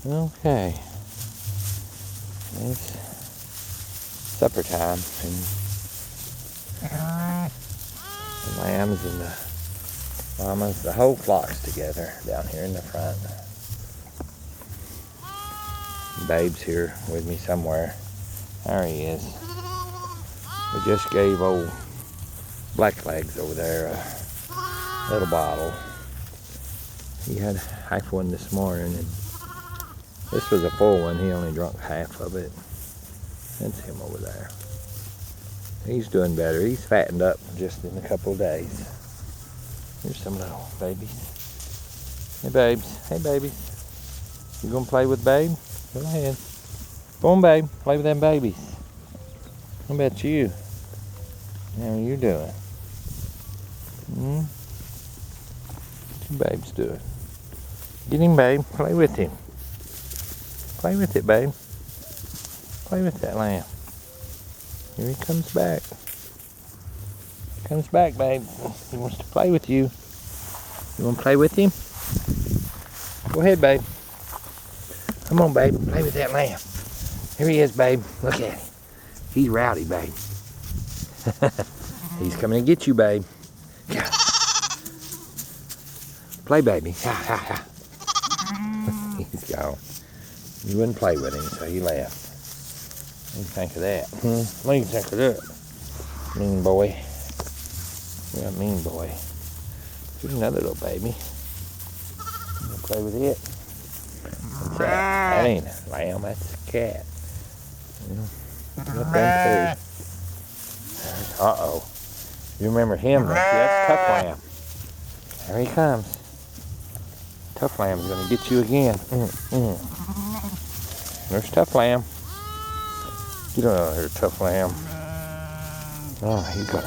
Okay. It's supper time, and the lambs and the mamas, the whole flock's together down here in the front. Babe's here with me somewhere. There he is. We just gave old Blacklegs over there a little bottle. He had half one this morning, and this was a full one. He only drank half of it. That's him over there. He's doing better. He's fattened up just in a couple of days. Here's some little babies. Hey, babes. Hey, babies. You gonna play with Babe? Go ahead. Go on, Babe. Play with them babies. How about you? How are you doing? What your Babe's doing? Get him, Babe. Play with him. Play with it, Babe. Play with that lamb. Here he comes back. Comes back, Babe. He wants to play with you. You want to play with him? Go ahead, Babe. Come on, Babe. Play with that lamb. Here he is, Babe. Look at him. He's rowdy, Babe. He's coming to get you, Babe. Yeah. Play, baby. Ha, ha, ha. He's gone. You wouldn't play with him, so he left. What do you think of that? What do you think of that? Mean boy. You're a mean boy. Here's another little baby. You gonna play with it? What's that? That ain't a lamb, that's a cat. Look them too. Uh-oh. You remember him, don't you? That's Tough Lamb. There he comes. Tough Lamb's gonna get you again. There's Tough Lamb. You don't know there's Tough Lamb. Oh,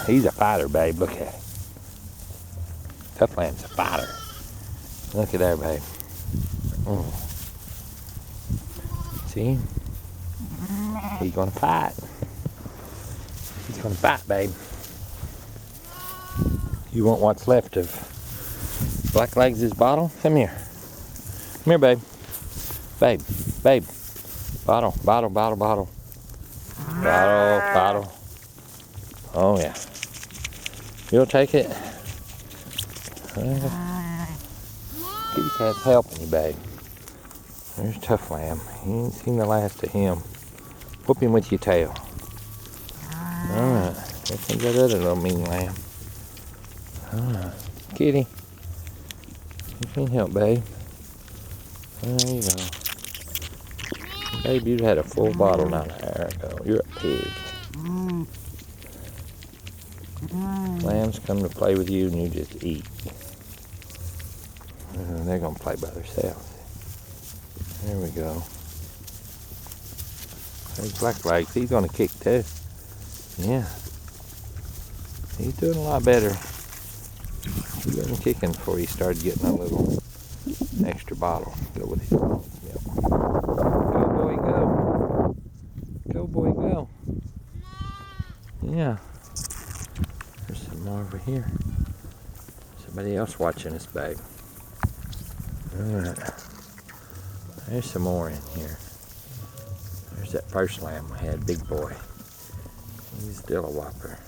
he's a fighter, babe. Look at him. Tough Lamb's a fighter. Look at there, babe. See? He's gonna fight. He's gonna fight, babe. You want what's left of Blacklegs' bottle? Come here. Come here, babe. Babe. Babe. Bottle. Bottle. Bottle. Bottle. Bottle. Bottle. Oh, yeah. You'll take it? Kitty cat's helping you, babe. There's Tough Lamb. You ain't seen the last of him. Whoop him with your tail. Alright. Here comes that other little mean lamb. Alright. Kitty. You can't help, babe. There you go. Babe, you had a full bottle not an hour ago. You're a pig. Lambs come to play with you and you just eat. They're going to play by themselves. There we go. There's Blacklegs. He's going to kick too. Yeah. He's doing a lot better. He wasn't kicking before he started getting a little extra bottle. Go with his milk. Go, boy, go. Go, boy, go. Yeah. There's some more over here. Somebody else watching us, babe. Alright. There's some more in here. There's that first lamb we had, big boy. He's still a whopper.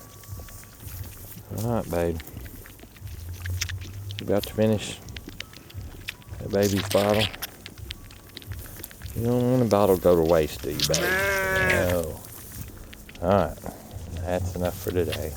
Alright, babe. You about to finish that baby's bottle? You don't want a bottle to go to waste, do you, babe? No. Alright. That's enough for today.